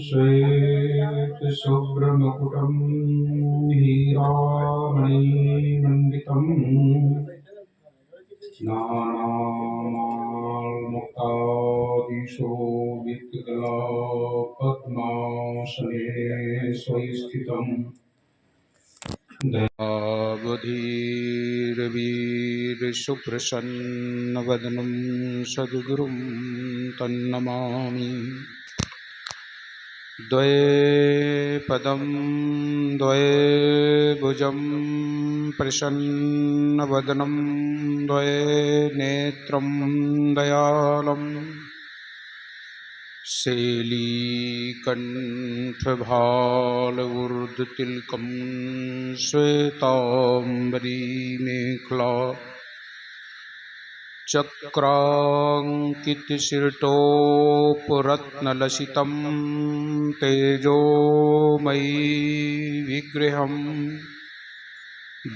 श्वेतशुभ्रमकुटं हीरामणिमण्डितम् नानामालमुक्तादिशोभितकलापद्मासने स्वस्थितम् दयावधीरवीरशुप्रसन्नवदनं सद्गुरुं तन्नमामि। द्वये पदं द्वये भुजं प्रसन्नवदनं द्वये नेत्रं दयालं शैलीकण्ठभालवूर्ध्वतिलकं श्वेताम्बरीमेखला चक्राङ्कितशिरटोपरत्नलसितं तेजोमयी विग्रहं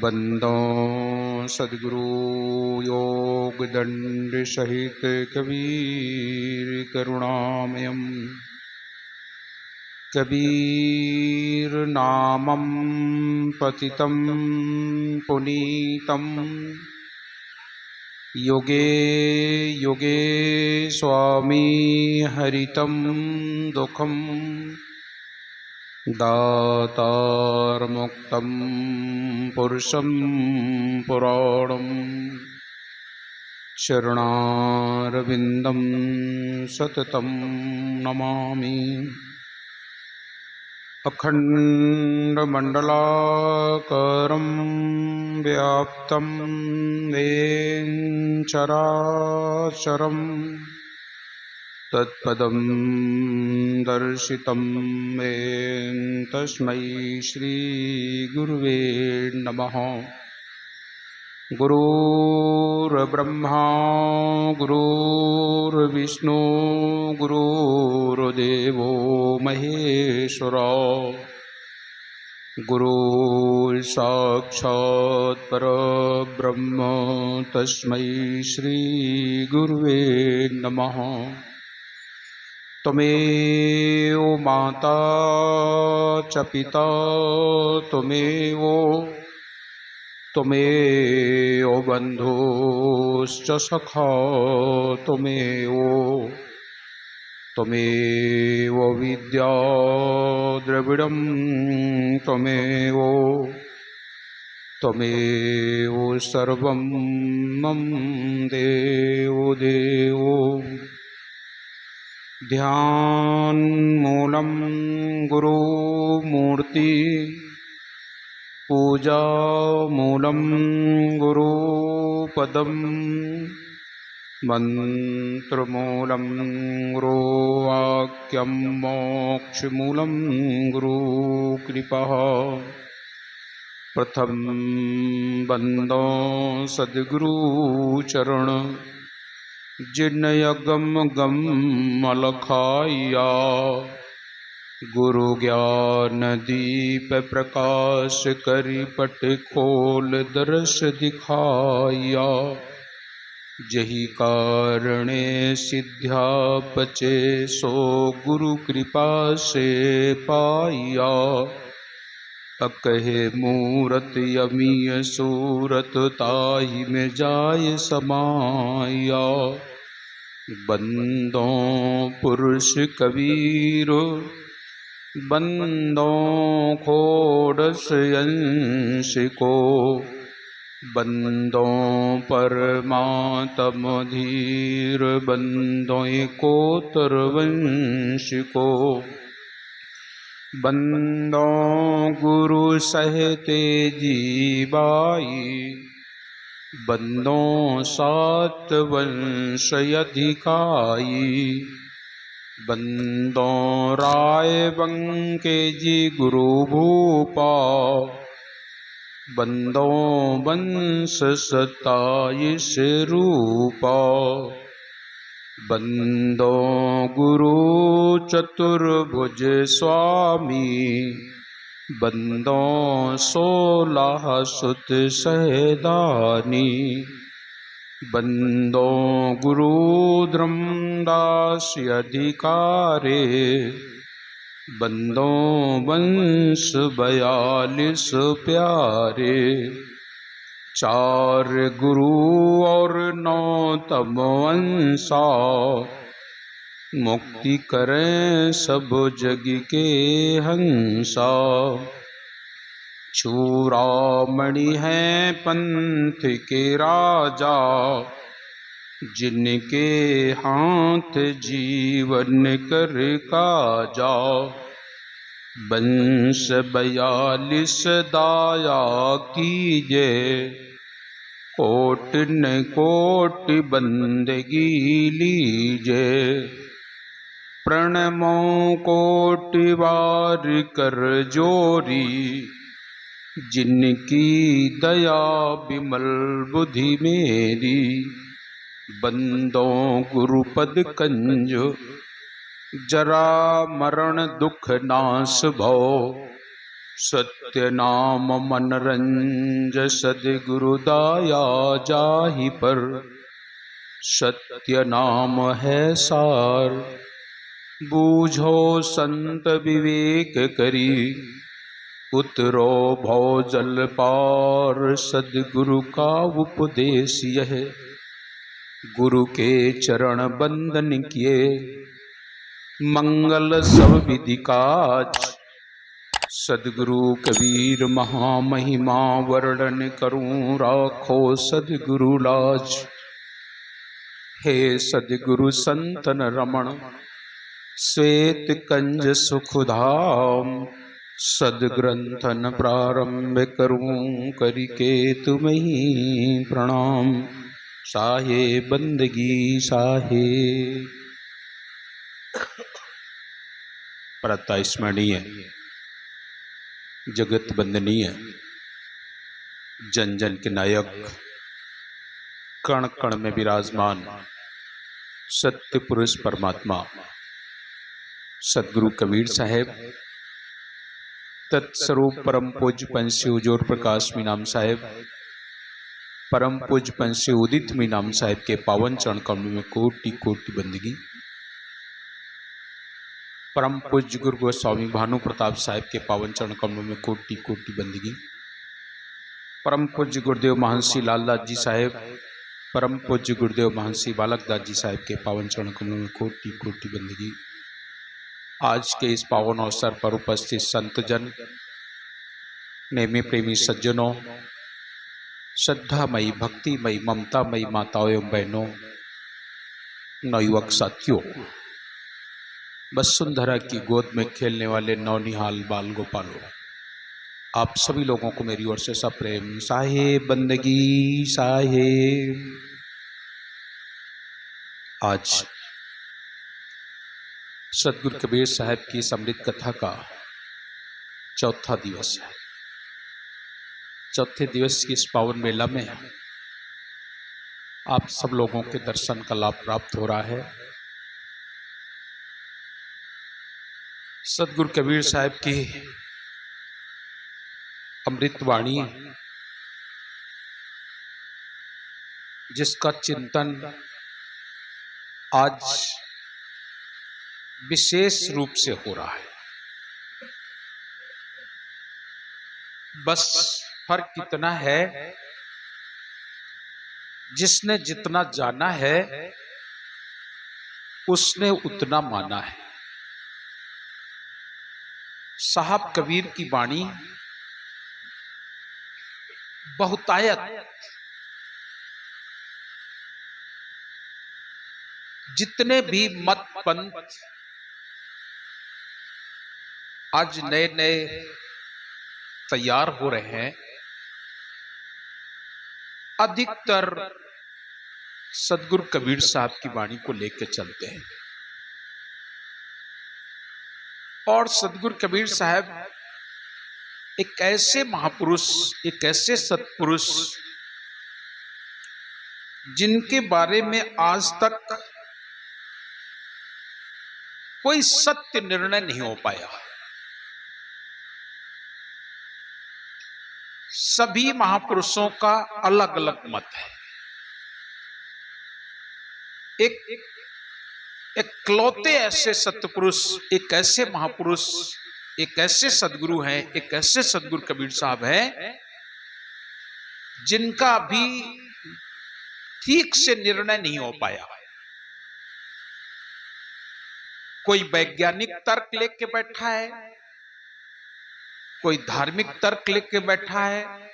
वन्दे सद्गुरु योगदण्डसहित कबीर करुणामयं। कबीर नामं पतितं पुनीतं युगे युगे स्वामी हरितं दुःखं दातारमुक्तं पुरुषं पुराणं शरणारविन्दं सततं नमामि। अखण्डमण्डलाकारं व्याप्तं येन चराचरं तत्पदं दर्शितं येन तस्मै श्रीगुरुवे नमः। गुरुर्ब्रह्मा गुरुर्विष्णु गुरुर्देवो महेश्वरा गुरुर्साक्षात् परब्रह्म तस्मै श्रीगुरुवे नमः। त्वमेव माता च पिता त्वमेव बन्धुश्च सखा त्वमेव विद्या द्रविडं त्वमेव सर्वं मम देवो। ध्यानमूलं गुरुमूर्ति पूजामूलं गुरुपदं मन्त्रमूलं गुरुवाक्यं मोक्षमूलं गुरुकृपा। प्रथमं वन्दे सद्गुरुचरण जिनयगम गम अलखाया गुरु ज्ञान दीप प्रकाश करि पट खोल दर्श दिखाया। जही कारणे सिद्ध्या पचे सो गुरु कृपा से पाया। अकहे मूरत यमीय सूरत ताहि में जाय समाया। बंदो पुरुष कबीर बंदो खोड़स अंश को बंदो परमात्म धीर बंदो कोतर वंश को। बंदो गुरु सहते जीवाई बंदो सात वंश अधिकाई। बंदो राय बंके जी गुरु भूपा बंदो वंश 27 रूपा। बंदो गुरु चतुर्भुज स्वामी बंदो 16 सुत सहदानी। बंदो गुरु धर्मदास अधिकारे बंदों वंश 42 प्यारे, 4 गुरु और 9 तमवंशा, मुक्ति करें सब जग के हंसा। चूड़ामणि है पंथ के राजा, जिनके हाथ जीवन कर काजा। वंश 42 दाया कीजे, कोटि न कोटि बंदगी लीजे। प्रणमो कोटि बार कर जोरी, जिनकी दया विमल बुद्धि मेरी। बंदों गुरुपद कंज, जरा मरण दुख नाश भो। सत्य नाम मनरंज सद्गुरु दाया जाहि पर। सत्य नाम है सार, बूझो संत विवेक करी। उतरो भव जल पार, सद्गुरु का उपदेश यह। गुरु के चरण बंदन किए, मंगल सब विधि काज। सद्गुरु कबीर महामहिमा, वर्णन करूं राखो सद्गुरु लाज। हे सद्गुरु संतन रमण, श्वेत कंज सुखधाम। सद्ग्रंथन प्रारंभ करूं, करिके तुम्हीं प्रणाम। साहे बंदगी साहे। प्रातः स्मरणीय, जगत वंदनीय, जन जन के नायक, कण कण में विराजमान सत्य पुरुष परमात्मा सदगुरु कबीर साहेब, तत्स्वरूप परम पूज्य पंच उजोर प्रकाश मीनाम साहेब, परम पूज्य पंच उदित मीनाम साहेब के पावन चरण कमल में कोटि कोटि बंदगी। परम पूज्य गुरु गोस्वामी भानु प्रताप साहेब के पावन चरण कमलों में कोटि कोटि बंदगी। परम पूज्य गुरुदेव महर्षि लालदास जी साहेब, परम पूज्य गुरुदेव महर्षि बालक दास जी साहेब के पावन चरण कमलों में कोटि कोटि बंदगी। आज के इस पावन अवसर पर उपस्थित संतजन, नेमी प्रेमी सज्जनों, श्रद्धामयी भक्तिमयी ममतामयी माताओं एवं बहनों, नवयुवक साथियों, वसुंधरा की गोद में खेलने वाले नौनिहाल बाल गोपालों, आप सभी लोगों को मेरी ओर से सप्रेम साहेब बंदगी साहेब। आज सतगुरु कबीर साहब की अमृत कथा का चौथा दिवस है। चौथे दिवस की इस पावन मेला में आप सब लोगों के दर्शन का लाभ प्राप्त हो रहा है। सतगुरु कबीर साहब की अमृतवाणी, जिसका चिंतन आज विशेष रूप से हो रहा है। बस फर्क इतना है, जिसने जितना जाना है उसने उतना माना है। साहब कबीर की वाणी बहुतायत, जितने भी मत पंथ आज नए नए तैयार हो रहे हैं, अधिकतर सतगुरु कबीर साहब की वाणी को लेकर चलते हैं। और सतगुरु कबीर साहब एक ऐसे महापुरुष, एक ऐसे सत्पुरुष, जिनके बारे में आज तक कोई सत्य निर्णय नहीं हो पाया। सभी महापुरुषों का अलग अलग मत है। एक इकलौते ऐसे सत्पुरुष, एक ऐसे महापुरुष, एक ऐसे सदगुरु हैं, एक ऐसे सदगुरु कबीर साहब हैं जिनका भी ठीक से निर्णय नहीं हो पाया। कोई वैज्ञानिक तर्क लेके बैठा है, कोई धार्मिक तर्क लेके बैठा है,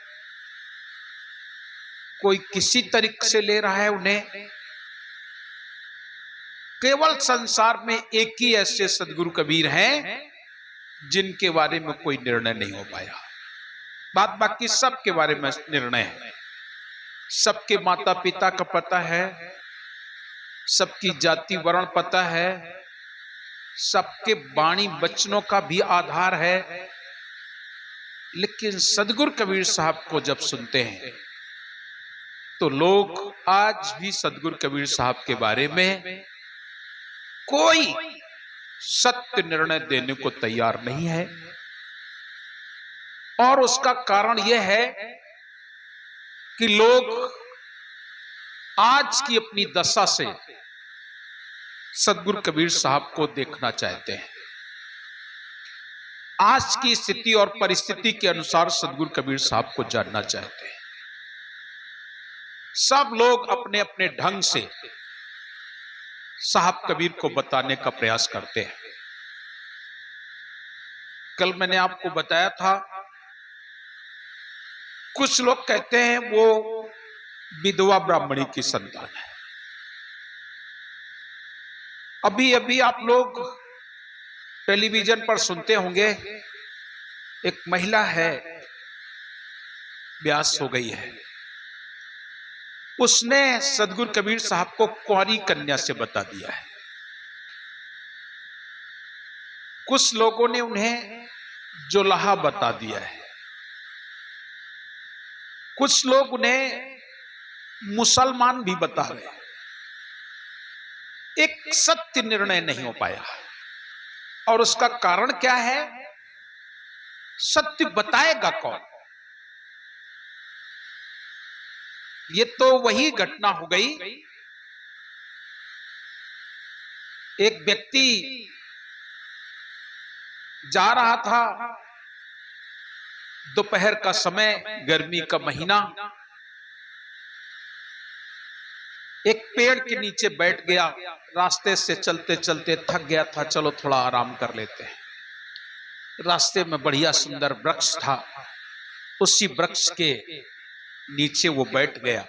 कोई किसी तरीके से ले रहा है उन्हें। केवल संसार में एक ही ऐसे सदगुरु कबीर हैं जिनके बारे में कोई निर्णय नहीं हो पाया। बात बाकी सबके बारे में निर्णय है, सबके माता पिता का पता है, सबकी जाति वर्ण पता है, सबके वाणी वचनों का भी आधार है। लेकिन सदगुरु कबीर साहब को जब सुनते हैं तो लोग आज भी सदगुरु कबीर साहब के बारे में कोई सत्य निर्णय देने को तैयार नहीं है। और उसका कारण यह है कि लोग आज की अपनी दशा से सदगुरु कबीर साहब को देखना चाहते हैं। आज की स्थिति और परिस्थिति के अनुसार सदगुरु कबीर साहब को जानना चाहते हैं। सब लोग अपने अपने ढंग से साहब कबीर को बताने का प्रयास करते हैं। कल मैंने आपको बताया था, कुछ लोग कहते हैं वो विधवा ब्राह्मणी की संतान है। अभी अभी आप लोग टेलीविजन पर सुनते होंगे, एक महिला है, ब्यास हो गई है, उसने सदगुरु कबीर साहब को कुंवारी कन्या से बता दिया है। कुछ लोगों ने उन्हें जोलाहा बता दिया है, कुछ लोग उन्हें मुसलमान भी बता रहे हैं। एक सत्य निर्णय नहीं हो पाया। और उसका कारण क्या है? सत्य बताएगा कौन? ये तो वही घटना हो गई, एक व्यक्ति जा रहा था, दोपहर का समय, गर्मी का महीना, एक पेड़ के नीचे बैठ गया। रास्ते से चलते चलते थक गया था, चलो थोड़ा आराम कर लेते हैं। रास्ते में बढ़िया सुंदर वृक्ष था, उसी वृक्ष के नीचे वो बैठ गया।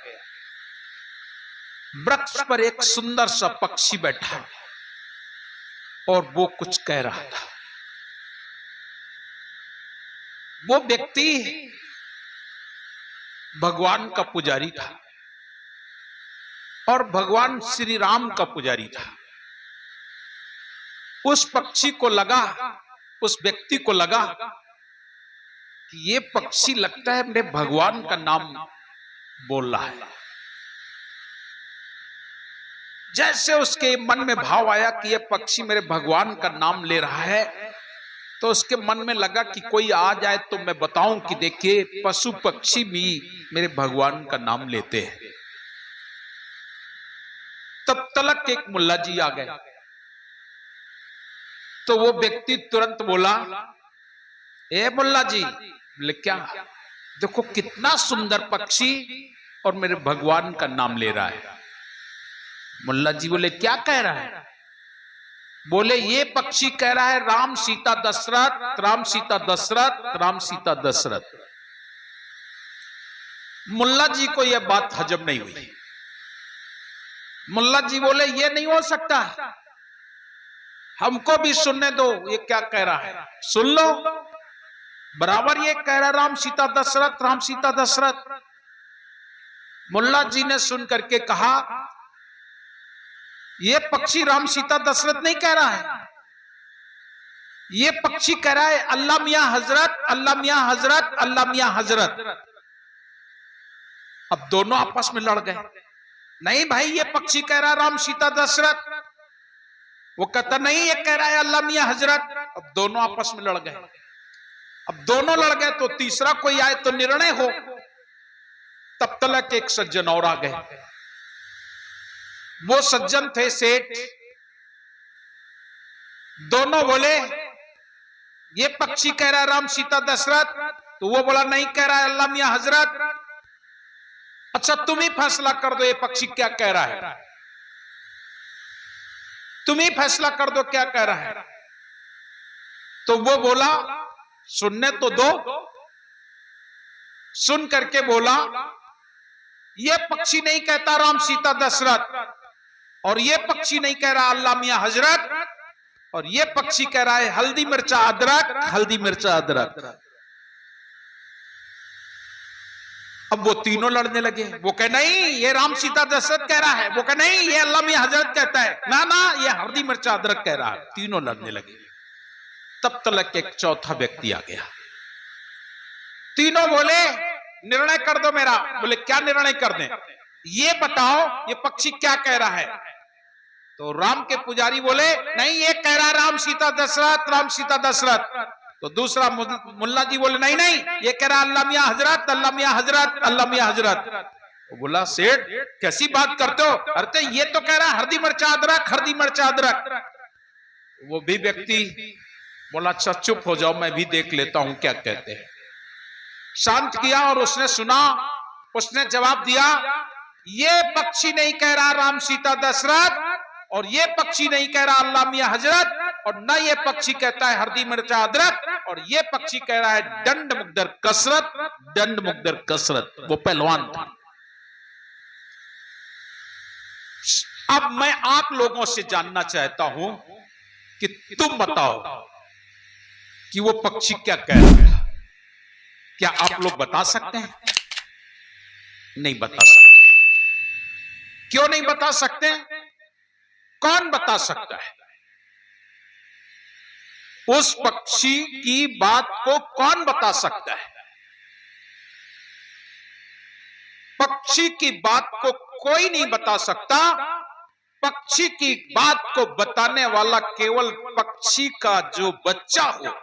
वृक्ष पर एक सुंदर सा पक्षी बैठा और वो कुछ कह रहा था। वो व्यक्ति भगवान का पुजारी था और भगवान श्री राम का पुजारी था। उस पक्षी को लगा, उस व्यक्ति को लगा कि ये पक्षी लगता है मेरे भगवान का नाम बोल रहा है। जैसे उसके मन में भाव आया कि ये पक्षी मेरे भगवान का नाम ले रहा है, तो उसके मन में लगा कि कोई आ जाए तो मैं बताऊं कि देखिए पशु पक्षी भी मेरे भगवान का नाम लेते हैं। तब तलक एक मुल्ला जी आ गए, तो वो व्यक्ति तुरंत बोला, ए मुल्ला जी। बोले क्या? देखो कितना सुंदर पक्षी और मेरे भगवान का नाम ले रहा है। मुल्ला जी बोले क्या कह रहा है? बोले ये पक्षी कह रहा है राम सीता दशरथ, राम सीता दशरथ, राम सीता दशरथ। मुल्ला जी को यह बात हजम नहीं हुई। मुल्ला जी बोले ये नहीं हो सकता, हमको भी सुनने दो, ये क्या कह रहा है, सुन लो। बराबर ये कह रहा राम सीता दशरथ, राम सीता दशरथ। मुल्ला जी ने सुन करके कहा ये पक्षी राम सीता दशरथ नहीं कह रहा है, ये पक्षी कह रहा है अल्लाह मियां हजरत, अल्लाह मियां हजरत, अल्लाह मियां हजरत। अब दोनों आपस में लड़ गए। नहीं भाई ये पक्षी कह रहा है राम सीता दशरथ, वो कहता नहीं ये कह रहा है अल्लाह मियां हजरत। अब दोनों आपस में लड़ गए। अब दोनों लड़ गए तो तीसरा कोई आए तो निर्णय हो। तब तलक एक सज्जन और आ गए। वो सज्जन थे सेठ, दोनों बोले ये पक्षी कह रहा है राम सीता दशरथ, तो वो बोला नहीं कह रहा है अल्लाह मियां हजरत। अच्छा तुम ही फैसला कर दो ये पक्षी क्या कह रहा है, तुम ही फैसला कर दो क्या कह रहा है। तो वो बोला सुनने तो दो, सुन करके बोला ये पक्षी नहीं कहता राम सीता दशरथ, और ये पक्षी नहीं कह रहा अल्लाह मियां हजरत, और ये पक्षी कह रहा है हल्दी मिर्चा अदरक, हल्दी मिर्चा अदरक। अब वो तीनों लड़ने लगे। वो कह नहीं ये राम सीता दशरथ कह रहा है, वो कह नहीं ये अल्लाह मियां हजरत कहता है, ना ना ये हल्दी मिर्चा अदरक कह रहा है। तीनों लड़ने लगे। तब तक एक चौथा व्यक्ति आ गया। तीनों बोले निर्णय कर दो मेरा। बोले क्या निर्णय कर दें, ये बताओ ये पक्षी क्या कह रहा है। तो राम के पुजारी बोले नहीं ये कह रहा राम सीता दशरथ, राम सीता दशरथ। तो दूसरा मुल्ला जी बोले नहीं नहीं ये कह रहा अल्लाह मियां हजरत, अल्लाह मियां हजरत, अल्लाह मियां हजरत। तो बोला सेठ कैसी बात करते हो, अरे ये तो कह रहा हल्दी मिर्चा अदरक, हल्दी मिर्चा अदरक। वो भी व्यक्ति बोला अच्छा चुप हो जाओ मैं भी देख लेता हूं क्या कहते हैं। शांत किया और उसने सुना, उसने जवाब दिया ये पक्षी नहीं कह रहा राम सीता दशरथ, और ये पक्षी नहीं कह रहा अल्लाह मियां हजरत, और न ये पक्षी कहता है हल्दी मिर्चा अदरक, और ये पक्षी कह रहा है दंड मुकद्दर कसरत, दंड मुकद्दर कसरत। वो पहलवान था। अब मैं आप लोगों से जानना चाहता हूं कि तुम बताओ कि वो पक्षी क्या कह रहा है। क्या आप लोग बता सकते हैं? नहीं बता सकते। क्यों नहीं बता सकते? कौन बता सकता है? उस पक्षी की बात को कौन बता सकता है? पक्षी की बात को कोई नहीं बता सकता। पक्षी की बात को बताने वाला केवल पक्षी का जो बच्चा हो,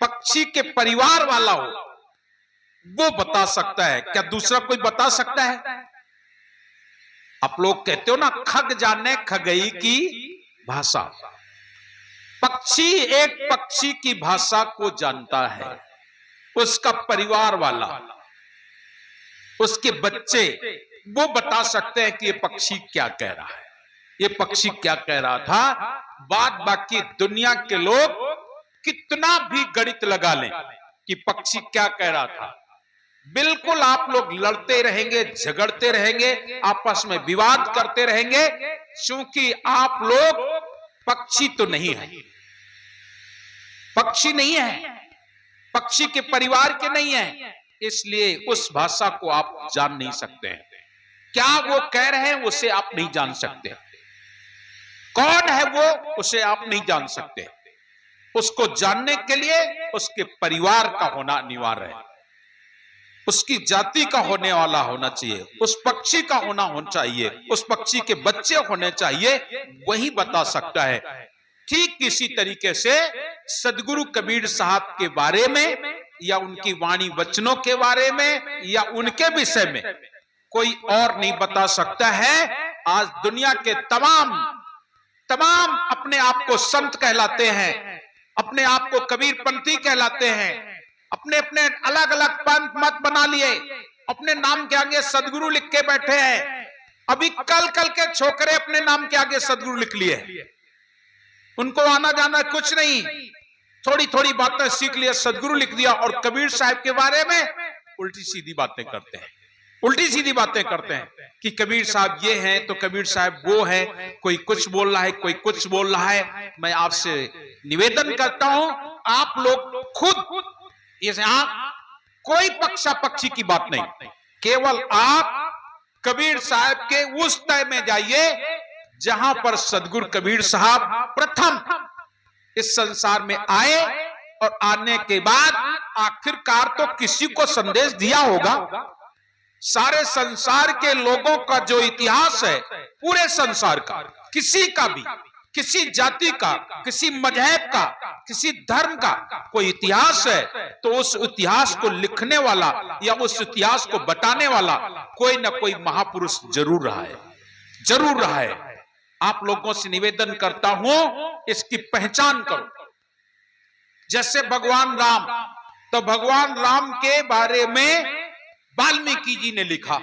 पक्षी के परिवार वाला हो, वो बता सकता है। क्या दूसरा कोई बता सकता है? आप लोग कहते हो ना खग जाने खगई की भाषा। पक्षी एक पक्षी की भाषा को जानता है, उसका परिवार वाला, उसके बच्चे, वो बता सकते हैं कि ये पक्षी क्या कह रहा है, ये पक्षी क्या कह रहा था। बात बाकी दुनिया के लोग कितना भी गणित लगा लें कि पक्षी क्या कह रहा था, बिल्कुल आप लोग लड़ते रहेंगे, झगड़ते रहेंगे, आपस में विवाद करते रहेंगे, क्योंकि आप लोग पक्षी तो नहीं है, पक्षी नहीं है, पक्षी के परिवार के नहीं है, इसलिए उस भाषा को आप जान नहीं सकते हैं। क्या वो कह रहे हैं उसे आप नहीं जान सकते। कौन है वो उसे आप नहीं जान सकते। उसको जानने के लिए उसके परिवार का होना अनिवार्य है, उसकी जाति का होने वाला होना चाहिए, उस पक्षी का होना चाहिए, उस पक्षी के बच्चे होने चाहिए, वही बता सकता है। ठीक किसी तरीके से सदगुरु कबीर साहब के बारे में या उनकी वाणी वचनों के बारे में या उनके विषय में कोई और नहीं बता सकता है। आज दुनिया के तमाम अपने आप को संत कहलाते हैं, अपने आप को कबीरपंथी कहलाते हैं, अपने अपने अलग अलग पंथ मत बना लिए, अपने नाम के आगे सदगुरु लिख के बैठे हैं। अभी कल के छोकरे अपने नाम के आगे सदगुरु लिख लिए, उनको आना जाना कुछ नहीं, थोड़ी थोड़ी बातें सीख लिया, सदगुरु लिख दिया, और कबीर साहब के बारे में उल्टी सीधी बातें करते हैं, उल्टी सीधी बातें करते हैं कि कबीर साहब ये हैं तो कबीर साहब वो है, कोई कुछ बोल रहा है, कोई कुछ बोल रहा है। मैं आपसे निवेदन करता हूं, आप लोग खुद जैसे आप कोई पक्षा पक्षी की बात नहीं, केवल आप कबीर साहब के उस तय में जाइए जहां पर सदगुरु कबीर साहब प्रथम इस संसार में आए, और आने के बाद आखिरकार तो किसी को संदेश दिया होगा। सारे संसार के लोगों का जो इतिहास है, पूरे संसार का, किसी का भी, किसी जाति का, किसी मजहब का, किसी धर्म का कोई इतिहास है, तो उस इतिहास को लिखने वाला या उस इतिहास को बताने वाला कोई ना कोई महापुरुष जरूर रहा है, जरूर रहा है। आप लोगों से निवेदन करता हूं, इसकी पहचान करो। जैसे भगवान राम, तो भगवान राम के बारे में वाल्मीकि जी ने लिखा,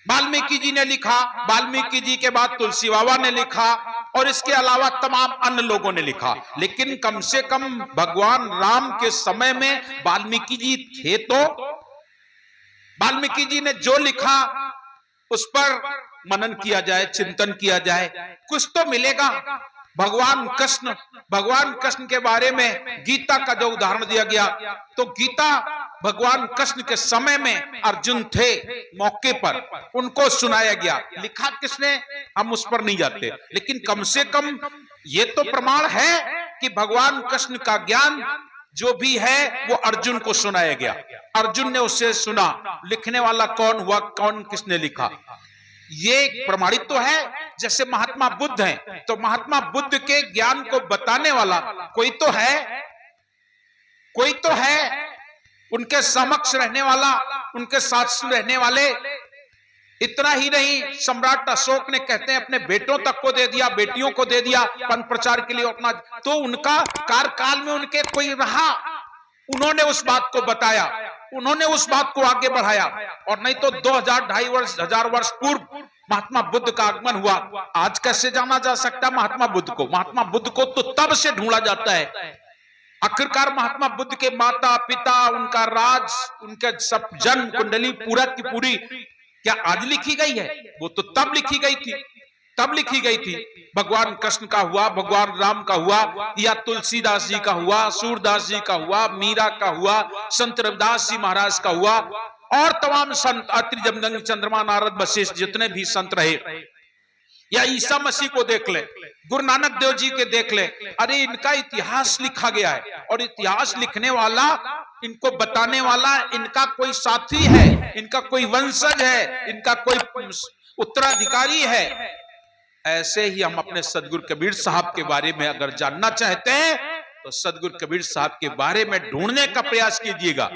वाल्मीकि जी ने लिखा, वाल्मीकि जी के बाद तुलसी बाबा ने लिखा, और इसके अलावा तमाम अन्य लोगों ने लिखा। लेकिन कम से कम भगवान राम के समय में वाल्मीकि जी थे, तो वाल्मीकि जी ने जो लिखा उस पर मनन किया जाए, चिंतन किया जाए, कुछ तो मिलेगा। भगवान कृष्ण के बारे में गीता का जो उदाहरण दिया गया, तो गीता भगवान कृष्ण के समय में अर्जुन थे, मौके पर उनको सुनाया गया। लिखा किसने, हम उस पर नहीं जाते, लेकिन कम से कम ये तो प्रमाण है कि भगवान कृष्ण का ज्ञान जो भी है वो अर्जुन को सुनाया गया, अर्जुन ने उससे सुना। लिखने वाला कौन हुआ, कौन किसने लिखा, ये प्रमाणित तो है। जैसे महात्मा बुद्ध हैं, तो महात्मा बुद्ध के ज्ञान को बताने वाला कोई तो है, उनके समक्ष रहने वाला, उनके साथ रहने वाले। इतना ही नहीं, सम्राट अशोक ने कहते हैं अपने बेटों तक को दे दिया, बेटियों को दे दिया पंथ प्रचार के लिए अपना, तो उनका कार्यकाल में उनके कोई रहा, उन्होंने उस बात को बताया, उन्होंने उस बात को आगे बढ़ाया। और नहीं तो 2000 वर्ष पूर्व महात्मा बुद्ध का आगमन हुआ। आज कैसे जाना जा सकता महात्मा बुद्ध को? महात्मा बुद्ध को तो तब से ढूंढा जाता है। आखिरकार महात्मा बुद्ध के माता पिता, उनका राज, उनके सब जन्म कुंडली पूरा की पूरी क्या आज लिखी गई है? वो तो तब लिखी गई थी, भगवान कृष्ण का हुआ, भगवान राम का हुआ, या तुलसीदास जी का हुआ, सूरदास जी का हुआ, मीरा का हुआ, संत रविदास जी महाराज का हुआ, और तमाम संत, अत्रि जमदग्नि चंद्रमा नारद वशिष्ठ जितने भी संत रहे, या ईसा मसीह को देख ले, गुरु नानक देव जी के देख ले। अरे इनका इतिहास लिखा गया है, और इतिहास लिखने वाला, इनको बताने वाला इनका कोई साथी है, इनका कोई वंशज है, इनका कोई उत्तराधिकारी है। ऐसे ही हम अपने सदगुरु कबीर साहब के बारे में अगर जानना चाहते हैं, तो सदगुरु कबीर साहब के बारे में ढूंढने का प्रयास कीजिएगा।